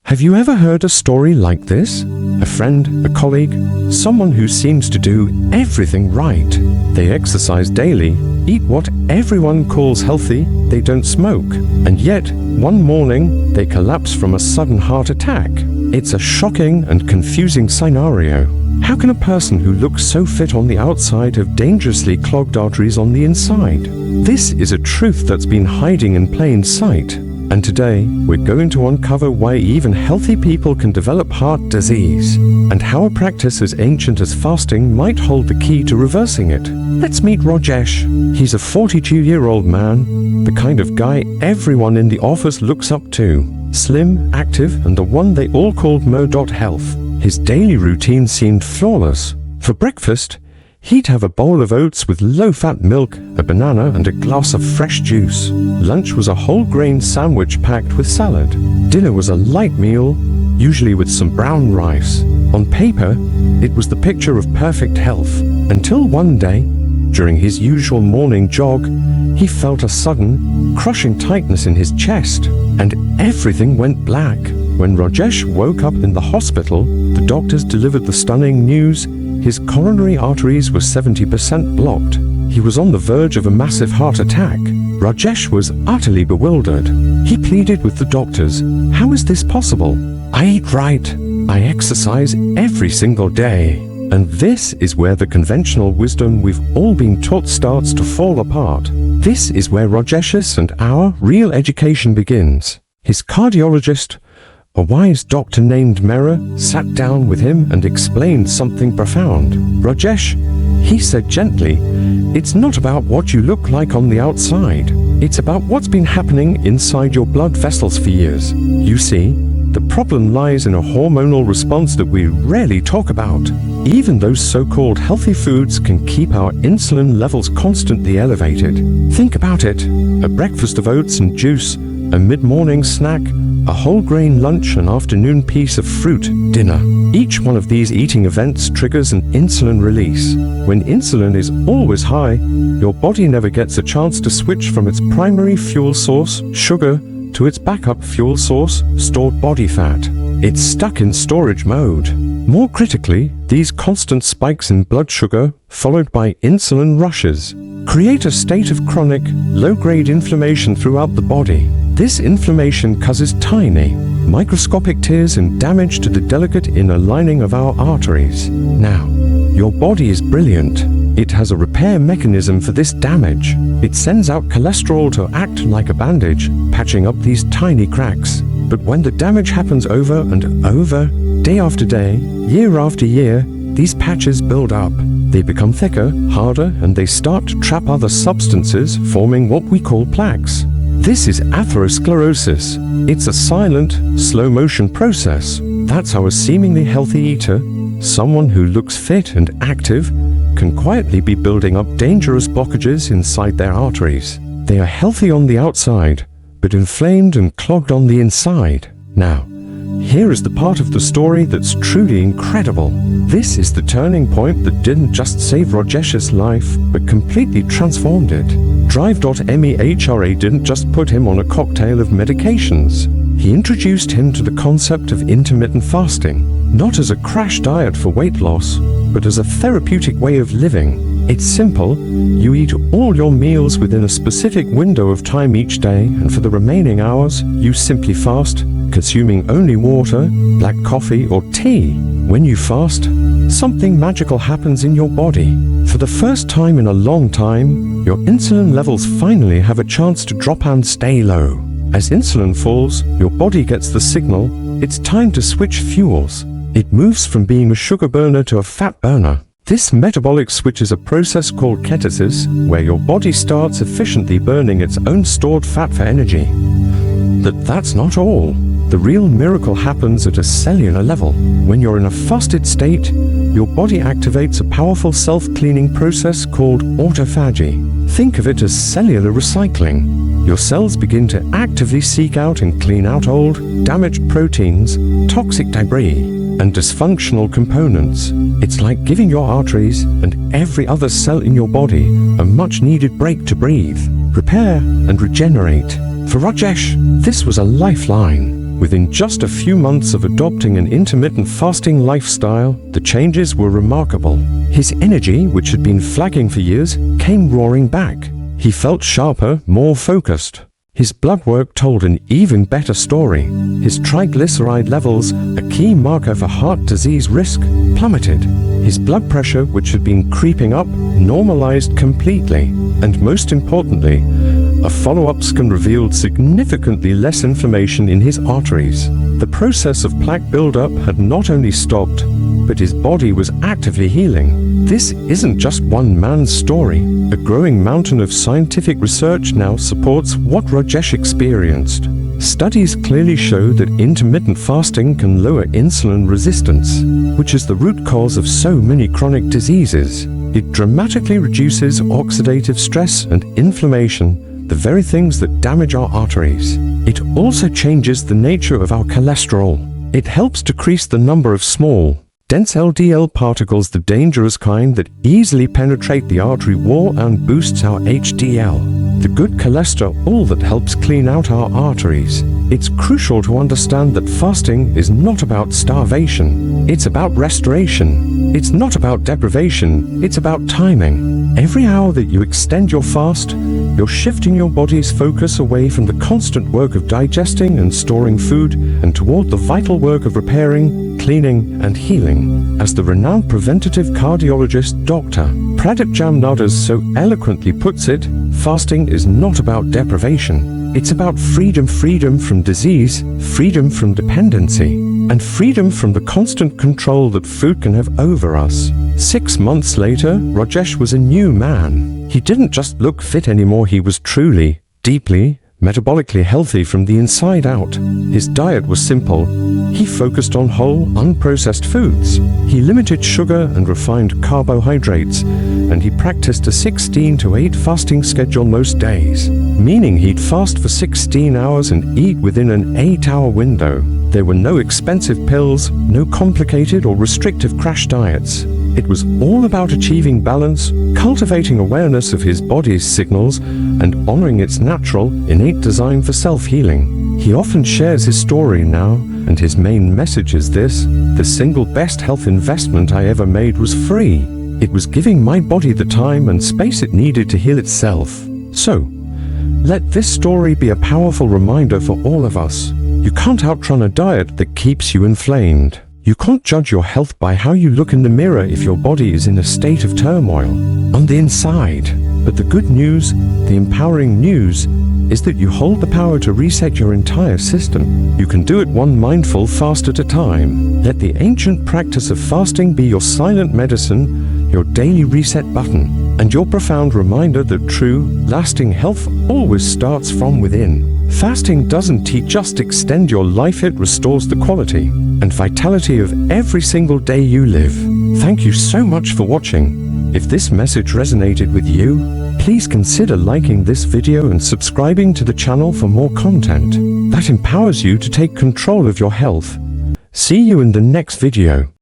Have you ever heard a story like this? A friend, a colleague, someone who seems to do everything right. They exercise daily, eat what everyone calls healthy, they don't smoke, and yet, one morning, they collapse from a sudden heart attack. It's a shocking and confusing scenario. How can a person who looks so fit on the outside have dangerously clogged arteries on the inside? This is a truth that's been hiding in plain sight. And today, we're going to uncover why even healthy people can develop heart disease, and how a practice as ancient as fasting might hold the key to reversing it. Let's meet Rajesh. He's a 42-year-old man, the kind of guy everyone in the office looks up to. Slim, active, and the one they all called Mo.Health. His daily routine seemed flawless. For breakfast, he'd have a bowl of oats with low-fat milk, a banana, and a glass of fresh juice. Lunch was a whole-grain sandwich packed with salad. Dinner was a light meal, usually with some brown rice. On paper, it was the picture of perfect health. Until one day, during his usual morning jog, he felt a sudden, crushing tightness in his chest, and everything went black. When Rajesh woke up in the hospital, the doctors delivered the stunning news: his coronary arteries were 70% blocked. He was on the verge of a massive heart attack. Rajesh was utterly bewildered. He pleaded with the doctors, "How is this possible? I eat right. I exercise every single day." And this is where the conventional wisdom we've all been taught starts to fall apart. This is where Rajesh's and our real education begins. His cardiologist, a wise doctor named Mera, sat down with him and explained something profound. "Rajesh," he said gently, "it's not about what you look like on the outside. It's about what's been happening inside your blood vessels for years. You see, the problem lies in a hormonal response that we rarely talk about. Even those so-called healthy foods can keep our insulin levels constantly elevated. Think about it: a breakfast of oats and juice, a mid-morning snack, a whole-grain lunch, an afternoon piece of fruit, dinner. Each one of these eating events triggers an insulin release. When insulin is always high, your body never gets a chance to switch from its primary fuel source, sugar, to its backup fuel source, stored body fat. It's stuck in storage mode. More critically, these constant spikes in blood sugar, followed by insulin rushes, create a state of chronic, low-grade inflammation throughout the body. This inflammation causes tiny, microscopic tears and damage to the delicate inner lining of our arteries. Now, your body is brilliant. It has a repair mechanism for this damage. It sends out cholesterol to act like a bandage, patching up these tiny cracks. But when the damage happens over and over, day after day, year after year, these patches build up. They become thicker, harder, and they start to trap other substances, forming what we call plaques. This is atherosclerosis. It's a silent, slow-motion process. That's how a seemingly healthy eater, someone who looks fit and active, can quietly be building up dangerous blockages inside their arteries. They are healthy on the outside, but inflamed and clogged on the inside. Now, here is the part of the story that's truly incredible. This is the turning point that didn't just save Rajesh's life, but completely transformed it. Drive.mehra didn't just put him on a cocktail of medications. He introduced him to the concept of intermittent fasting, not as a crash diet for weight loss, but as a therapeutic way of living. It's simple. You eat all your meals within a specific window of time each day, and for the remaining hours, you simply fast, consuming only water, black coffee, or tea. When you fast, something magical happens in your body. For the first time in a long time, your insulin levels finally have a chance to drop and stay low. As insulin falls, your body gets the signal, it's time to switch fuels. It moves from being a sugar burner to a fat burner. This metabolic switch is a process called ketosis, where your body starts efficiently burning its own stored fat for energy. That's not all. The real miracle happens at a cellular level. When you're in a fasted state, your body activates a powerful self-cleaning process called autophagy. Think of it as cellular recycling. Your cells begin to actively seek out and clean out old, damaged proteins, toxic debris, and dysfunctional components. It's like giving your arteries and every other cell in your body a much-needed break to breathe, repair, and regenerate. For Rajesh, this was a lifeline. Within just a few months of adopting an intermittent fasting lifestyle, the changes were remarkable. His energy, which had been flagging for years, came roaring back. He felt sharper, more focused. His blood work told an even better story. His triglyceride levels, a key marker for heart disease risk, plummeted. His blood pressure, which had been creeping up, normalized completely. And most importantly, a follow-up scan revealed significantly less inflammation in his arteries. The process of plaque buildup had not only stopped, but his body was actively healing. This isn't just one man's story. A growing mountain of scientific research now supports what Rajesh experienced. Studies clearly show that intermittent fasting can lower insulin resistance, which is the root cause of so many chronic diseases. It dramatically reduces oxidative stress and inflammation, the very things that damage our arteries. It also changes the nature of our cholesterol. It helps decrease the number of small, dense LDL particles, the dangerous kind that easily penetrate the artery wall, and boosts our HDL, the good cholesterol that helps clean out our arteries. It's crucial to understand that fasting is not about starvation. It's about restoration. It's not about deprivation. It's about timing. Every hour that you extend your fast, you're shifting your body's focus away from the constant work of digesting and storing food and toward the vital work of repairing, cleaning, and healing. As the renowned preventative cardiologist Dr. Pradip Jamnadas so eloquently puts it, fasting is not about deprivation. It's about freedom from disease, freedom from dependency, and freedom from the constant control that food can have over us. 6 months later, Rajesh was a new man. He didn't just look fit anymore, he was truly, deeply, metabolically healthy from the inside out. His diet was simple. He focused on whole, unprocessed foods. He limited sugar and refined carbohydrates, and he practiced a 16-to-8 fasting schedule most days, meaning he'd fast for 16 hours and eat within an 8-hour window. There were no expensive pills, no complicated or restrictive crash diets. It was all about achieving balance, cultivating awareness of his body's signals, and honoring its natural, innate design for self-healing. He often shares his story now, and his main message is this: the single best health investment I ever made was free. It was giving my body the time and space it needed to heal itself. So, let this story be a powerful reminder for all of us. You can't outrun a diet that keeps you inflamed. You can't judge your health by how you look in the mirror if your body is in a state of turmoil on the inside. But the good news, the empowering news, is that you hold the power to reset your entire system. You can do it one mindful fast at a time. Let the ancient practice of fasting be your silent medicine, your daily reset button, and your profound reminder that true, lasting health always starts from within. Fasting doesn't just extend your life, it restores the quality and vitality of every single day you live. Thank you so much for watching. If this message resonated with you, please consider liking this video and subscribing to the channel for more content that empowers you to take control of your health. See you in the next video.